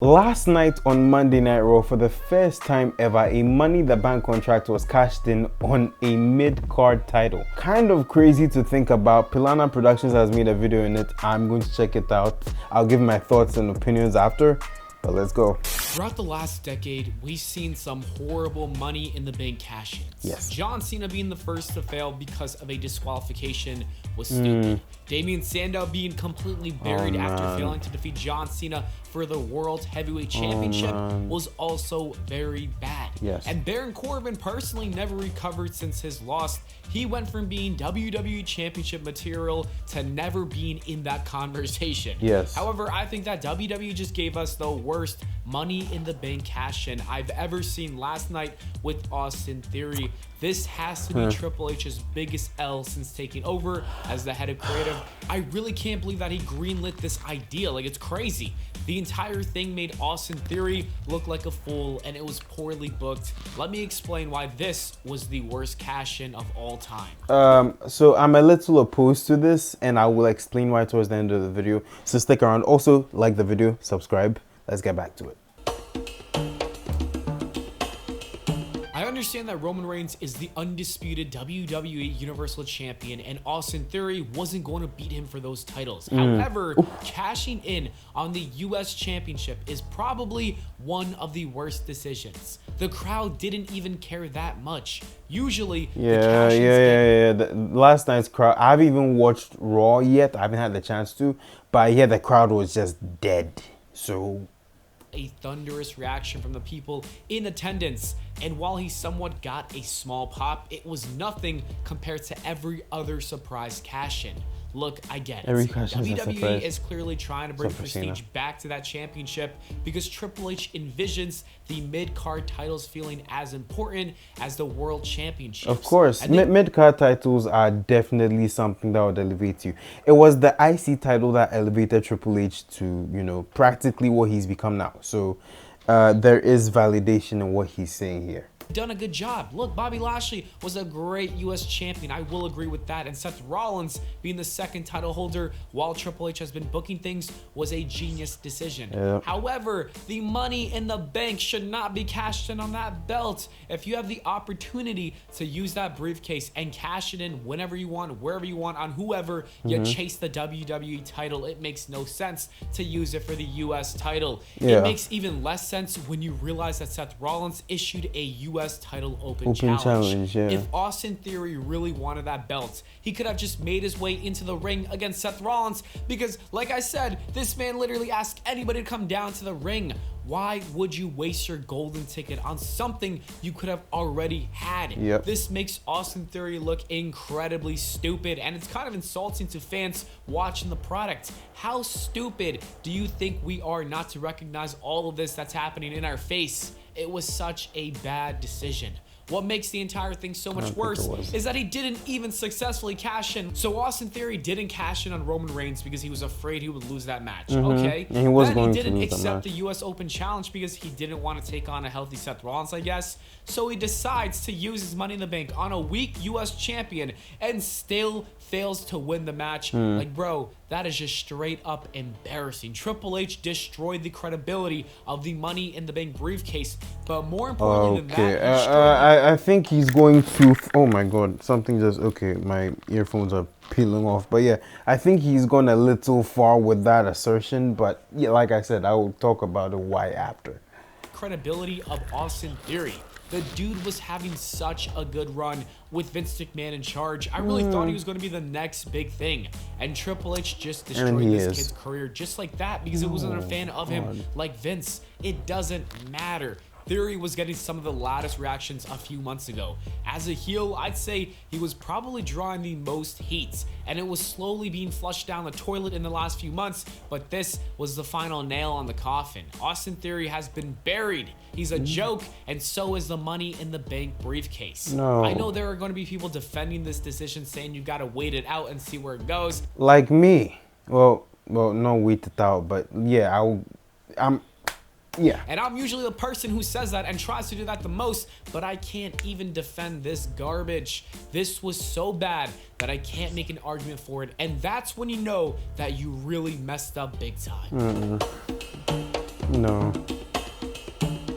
Last night on Monday Night Raw, for the first time ever, a Money in the Bank contract was cashed in on a mid-card title. Kind of crazy to think about. Pilana Productions has made a video in it. I'm going to check it out. I'll give my thoughts and opinions after, but let's go. Throughout the last decade, we've seen some horrible Money in the Bank cash-ins. Yes. John Cena being the first to fail because of a disqualification was stupid. Damien Sandow being completely buried after failing to defeat John Cena for the World Heavyweight Championship was also very bad. Yes. And Baron Corbin personally never recovered since his loss. He went from being WWE Championship material to never being in that conversation. Yes. However, I think that WWE just gave us the worst Money in the Bank cash-in I've ever seen last night with Austin Theory. This has to be Triple H's biggest L since taking over as the head of creative. I really can't believe that he greenlit this idea. Like, it's crazy. The entire thing made Austin Theory look like a fool, and it was poorly booked. Let me explain why this was the worst cash-in of all time. So I'm a little opposed to this, and I will explain why towards the end of the video. So stick around. Also, like the video, subscribe. Let's get back to it. I understand that Roman Reigns is the undisputed WWE Universal Champion and Austin Theory wasn't going to beat him for those titles. However, cashing in on the US Championship is probably one of the worst decisions. The crowd didn't even care that much. Usually, The last night's crowd, I haven't even watched Raw yet. I haven't had the chance to, but yeah, the crowd was just dead. So a thunderous reaction from the people in attendance, and while he somewhat got a small pop, it was nothing compared to every other surprise cash-in. Look, I get it. WWE is clearly trying to bring prestige back to that championship because Triple H envisions the mid-card titles feeling as important as the World Championships. Of course, mid-card titles are definitely something that would elevate you. It was the IC title that elevated Triple H to, you know, practically what he's become now. So there is validation in what he's saying here. Done a good job. Look, Bobby Lashley was a great US champion. I will agree with that. And Seth Rollins being the second title holder while Triple H has been booking things was a genius decision. However, the Money in the Bank should not be cashed in on that belt. If you have the opportunity to use that briefcase and cash it in whenever you want, wherever you want, on whoever you chase the WWE title, it makes no sense to use it for the US title. It makes even less sense when you realize that Seth Rollins issued a US title open challenge. If Austin Theory really wanted that belt, he could have just made his way into the ring against Seth Rollins because, like I said, this man literally asked anybody to come down to the ring. Why would you waste your golden ticket on something you could have already had? This makes Austin Theory look incredibly stupid, and it's kind of insulting to fans watching the product. How stupid do you think we are not to recognize all of this that's happening in our face? It was such a bad decision. What makes the entire thing so much worse is that he didn't even successfully cash in. So Austin Theory didn't cash in on Roman Reigns because he was afraid he would lose that match, okay? And he was then he didn't accept the US Open Challenge because he didn't want to take on a healthy Seth Rollins, I guess. So he decides to use his Money in the Bank on a weak US champion and still fails to win the match. Like, bro, that is just straight up embarrassing. Triple H destroyed the credibility of the Money in the Bank briefcase, but more importantly than that, I think he's going to, oh my god, something just, okay, my earphones are peeling off, but yeah, I think he's gone a little far with that assertion, but yeah, like I said, I will talk about it why after. Credibility of Austin Theory. The dude was having such a good run with Vince McMahon in charge. I really thought he was going to be the next big thing. And Triple H just destroyed this kid's career just like that because it wasn't a fan of him like Vince. It doesn't matter. Theory was getting some of the loudest reactions a few months ago. As a heel, I'd say he was probably drawing the most heat, and it was slowly being flushed down the toilet in the last few months, but this was the final nail on the coffin. Austin Theory has been buried. He's a joke, and so is the Money in the Bank briefcase. I know there are going to be people defending this decision, saying you got to wait it out and see where it goes. Like me. Well, no, wait it out, but yeah, And I'm usually the person who says that and tries to do that the most, but I can't even defend this garbage. This was so bad that I can't make an argument for it, and that's when you know that you really messed up big time. No.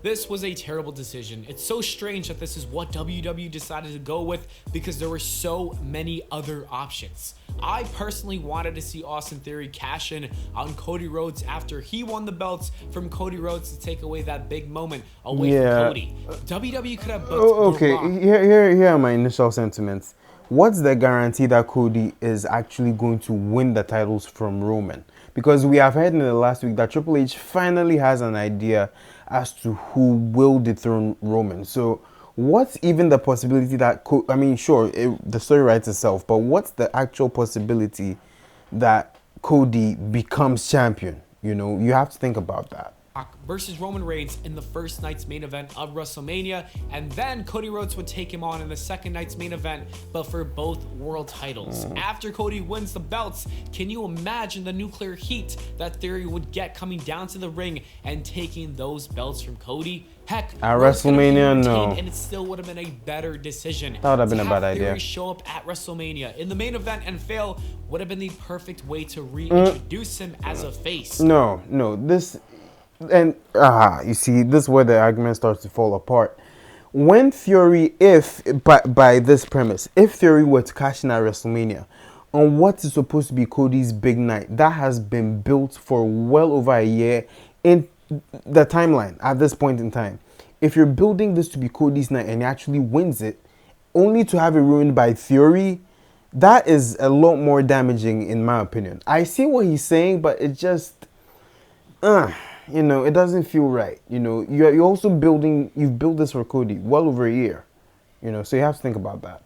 This was a terrible decision. It's so strange that this is what WWE decided to go with because there were so many other options. I personally wanted to see Austin Theory cash in on Cody Rhodes after he won the belts from Cody Rhodes to take away that big moment away from Cody. WWE could have booked okay, here are my initial sentiments. What's the guarantee that Cody is actually going to win the titles from Roman? Because we have heard in the last week that Triple H finally has an idea as to who will dethrone Roman. So what's even the possibility that I mean, sure, the story writes itself, but what's the actual possibility that Cody becomes champion? You know, you have to think about that. Versus Roman Reigns in the first night's main event of WrestleMania, and then Cody Rhodes would take him on in the second night's main event, but for both world titles. After Cody wins the belts, can you imagine the nuclear heat that Theory would get coming down to the ring and taking those belts from Cody? Heck, at WrestleMania, no. And it still would have been a better decision. That would have been a bad Theory idea. Show up at WrestleMania in the main event and fail would have been the perfect way to reintroduce him as a face. No, this. And you see, this is where the argument starts to fall apart. When Theory, by this premise, if Theory were to cash in at WrestleMania on what is supposed to be Cody's big night, that has been built for well over a year in the timeline at this point in time. If you're building this to be Cody's night and he actually wins it, only to have it ruined by Theory, that is a lot more damaging in my opinion. I see what he's saying, but it just, you know, it doesn't feel right. You know, you're also you've built this for Cody well over a year. You know, so you have to think about that.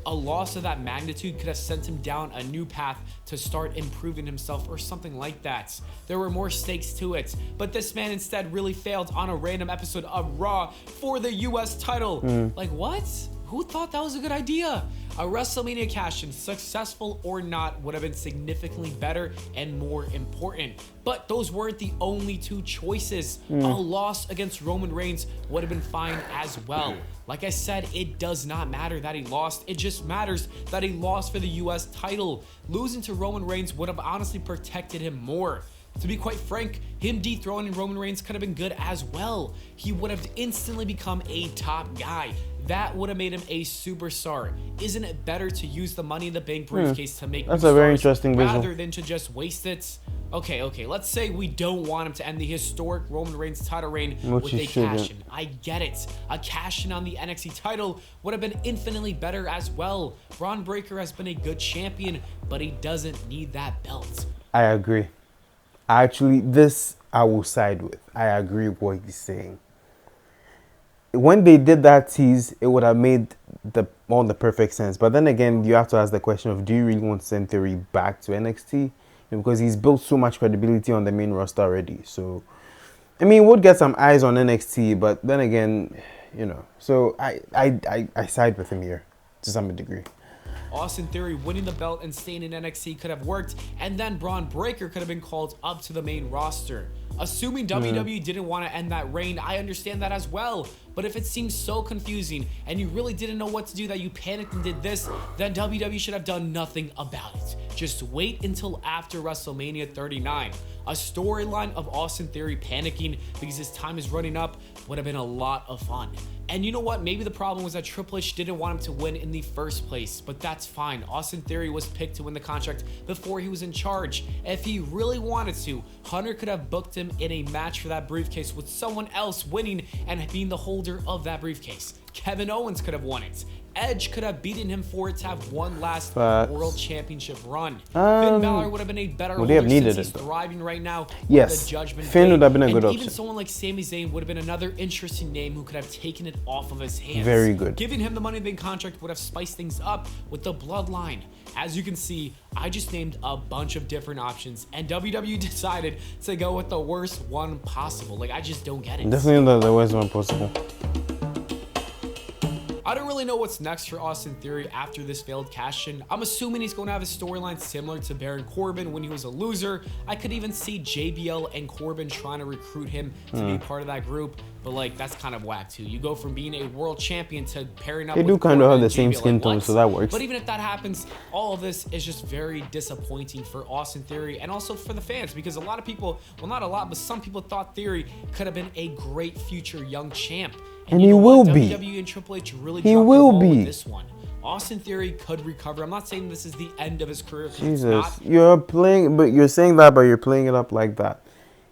A loss of that magnitude could have sent him down a new path to start improving himself or something like that. There were more stakes to it, but this man instead really failed on a random episode of Raw for the US title. Like, what? Who thought that was a good idea? A WrestleMania cash-in, successful or not, would have been significantly better and more important. But those weren't the only two choices. A loss against Roman Reigns would have been fine as well. Like I said, it does not matter that he lost. It just matters that he lost for the US title. Losing to Roman Reigns would have honestly protected him more. To be quite frank, him dethroning Roman Reigns could have been good as well. He would have instantly become a top guy. That would have made him a superstar. Isn't it better to use the Money in the Bank briefcase to make That's a very interesting visual, rather than to just waste it? Okay, let's say we don't want him to end the historic Roman Reigns title reign with a cash-in. I get it. A cash-in on the NXT title would have been infinitely better as well. Braun Breaker has been a good champion, but he doesn't need that belt. I agree. Actually, this I will side with. I agree with what he's saying. When they did that tease, it would have made all the perfect sense. But then again, you have to ask the question of, do you really want to send Theory back to NXT? Because he's built so much credibility on the main roster already. So, I mean, would get some eyes on NXT, but then again, you know. So I side with him here to some degree. Austin Theory winning the belt and staying in NXT could have worked, and then Braun Breaker could have been called up to the main roster. Assuming WWE didn't want to end that reign, I understand that as well. But if it seems so confusing and you really didn't know what to do that you panicked and did this, then WWE should have done nothing about it. Just wait until after WrestleMania 39. A storyline of Austin Theory panicking because his time is running up would have been a lot of fun. And you know what? Maybe the problem was that Triple H didn't want him to win in the first place, but that's fine. Austin Theory was picked to win the contract before he was in charge. If he really wanted to, Hunter could have booked him in a match for that briefcase with someone else winning and being the holder of that briefcase. Kevin Owens could have won it. Edge could have beaten him for it to have one last world championship run. Finn Balor would have been a better holder since he's thriving right now. Yes, the Judgment Finn Day. would have been a good and option. Even someone like Sami Zayn would have been another interesting name who could have taken it off of his hands. Very good. Giving him the Money in the Bank contract would have spiced things up with the bloodline. As you can see, I just named a bunch of different options, and WWE decided to go with the worst one possible. Like, I just don't get it. Definitely the worst one possible. I don't really know what's next for Austin Theory after this failed cash-in. I'm assuming he's going to have a storyline similar to Baron Corbin when he was a loser. I could even see JBL and Corbin trying to recruit him to be part of that group, but like that's kind of whack too. You go from being a world champion to pairing up they with do kind of have the JBL, same skin tone, so that works. But even if that happens, all of this is just very disappointing for Austin Theory and also for the fans, because a lot of people, well, not a lot, but some people thought Theory could have been a great future young champ. And he will be. WWE and Triple H really He dropped will the ball be. with this one. Austin Theory could recover. I'm not saying this is the end of his career. Jesus, you're playing, but you're saying that, but you're playing it up like that.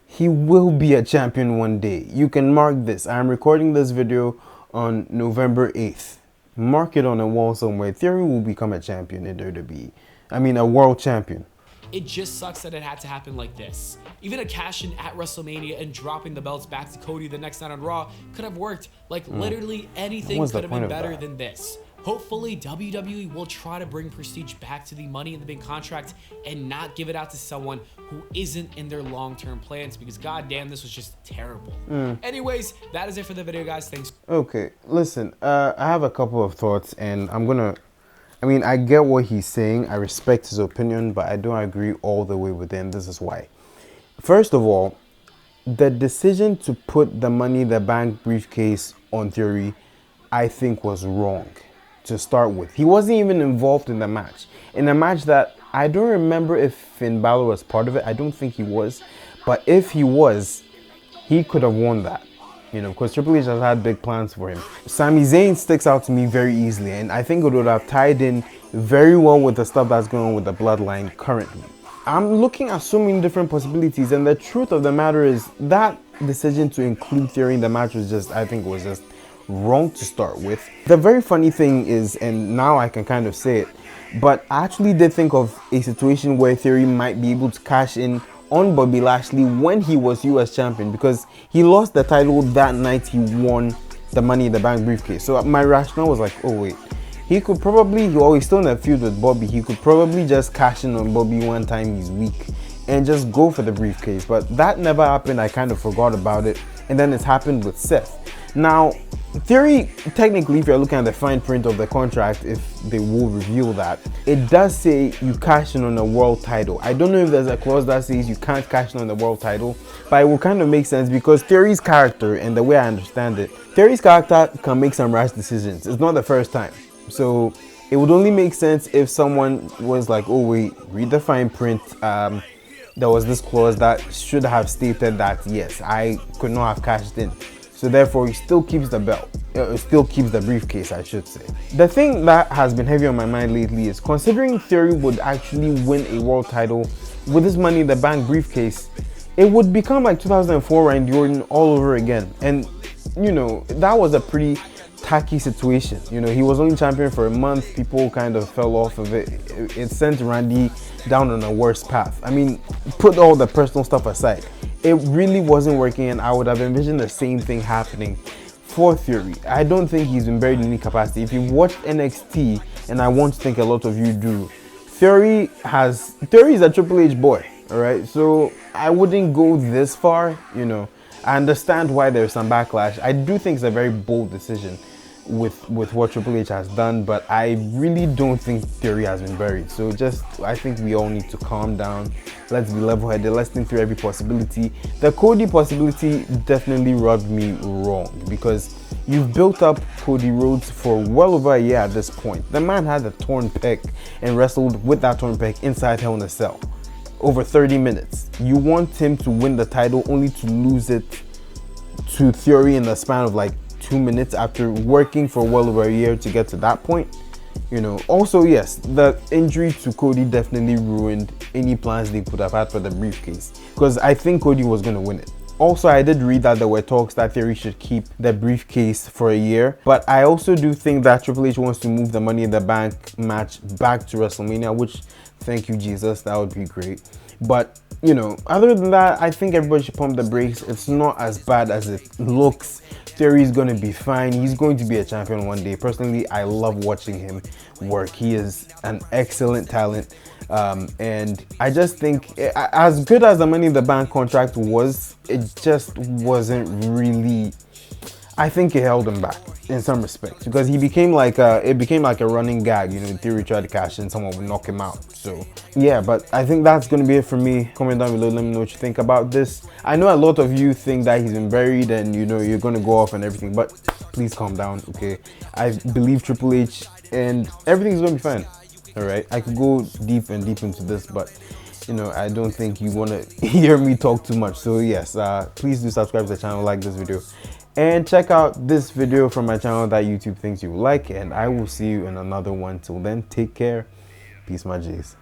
He will be a champion one day. You can mark this. I'm recording this video on November 8th. Mark it on a wall somewhere. Theory will become a champion in WWE. I mean, a world champion. It just sucks that it had to happen like this. Even a cash-in at WrestleMania and dropping the belts back to Cody the next night on Raw could have worked. Like literally anything could have been better than this. Hopefully WWE will try to bring prestige back to the Money in the Bank contract and not give it out to someone who isn't in their long-term plans, because goddamn, this was just terrible. Anyways, that is it for the video, guys. Thanks. Okay, listen, I have a couple of thoughts, and I mean, I get what he's saying. I respect his opinion, but I don't agree all the way with him. This is why. First of all, the decision to put the Money in the Bank briefcase on Theory, I think, was wrong to start with. He wasn't even involved in the match. In a match that I don't remember if Finn Balor was part of it. I don't think he was. But if he was, he could have won that. You know, because Triple H has had big plans for him. Sami Zayn sticks out to me very easily, and I think it would have tied in very well with the stuff that's going on with the bloodline currently. I'm looking at so many different possibilities, and the truth of the matter is that decision to include Theory in the match was just, I think, was just wrong to start with. The very funny thing is, and now I can kind of say it, but I actually did think of a situation where Theory might be able to cash in on Bobby Lashley when he was US champion, because he lost the title that night he won the Money in the Bank briefcase. So my rationale was like, oh wait, he could probably, he's still in a feud with Bobby, he could probably just cash in on Bobby one time he's weak and just go for the briefcase. But that never happened. I kind of forgot about it, and then it's happened with Seth. Now, Theory, technically, if you're looking at the fine print of the contract, if they will reveal that, it does say you cash in on a world title. I don't know if there's a clause that says you can't cash in on the world title, but it will kind of make sense because Theory's character, and the way I understand it, Theory's character can make some rash decisions. It's not the first time. So it would only make sense if someone was like, oh wait, read the fine print. There was this clause that should have stated that, yes, I could not have cashed in. So therefore, he still keeps the belt. Still keeps the briefcase, I should say. The thing that has been heavy on my mind lately is considering Theory would actually win a world title with this Money in the Bank briefcase, it would become like 2004 Randy Orton all over again. And, you know, that was a pretty tacky situation. You know, he was only champion for a month. People kind of fell off of it. It sent Randy down on a worse path. I mean, put all the personal stuff aside, it really wasn't working, and I would have envisioned the same thing happening for Theory. I don't think he's been buried in any capacity. If you've watched NXT, and I want to think a lot of you do, Theory is a Triple H boy, all right? So I wouldn't go this far, you know. I understand why there's some backlash. I do think it's a very bold decision with what Triple H has done, but I really don't think Theory has been buried. So I think we all need to calm down. Let's be level-headed. Let's think through every possibility. The Cody possibility definitely rubbed me wrong, because you've built up Cody Rhodes for well over a year at this point. The man had a torn pec and wrestled with that torn pec inside Hell in a Cell over 30 minutes. You want him to win the title only to lose it to Theory in the span of like 2 minutes after working for well over a year to get to that point. You know, also, yes, the injury to Cody definitely ruined any plans they could have had for the briefcase, because I think Cody was going to win it. Also, I did read that there were talks that Theory should keep the briefcase for a year, but I also do think that Triple H wants to move the Money in the Bank match back to WrestleMania, which, thank you Jesus, that would be great. But, you know, other than that, I think everybody should pump the brakes. It's not as bad as it looks. Theory is going to be fine. He's going to be a champion one day. Personally, I love watching him work. He is an excellent talent. And I just think, as good as the Money in the Bank contract was, it just wasn't really, I think it held him back. in some respects, because he became like it became like a running gag. You know, in theory, tried to cash in, someone would knock him out. So yeah, but I think that's gonna be it for me. Comment down below, let me know what you think about this. I know a lot of you think that he's been buried and you know you're gonna go off and everything, but please calm down, okay? I believe Triple H and everything's gonna be fine. All right, I could go deep into this, but you know, I don't think you want to hear me talk too much. So yes, please do subscribe to the channel, like this video, and check out this video from my channel that YouTube thinks you will like, and I will see you in another one. Till then, take care. Peace, my G's.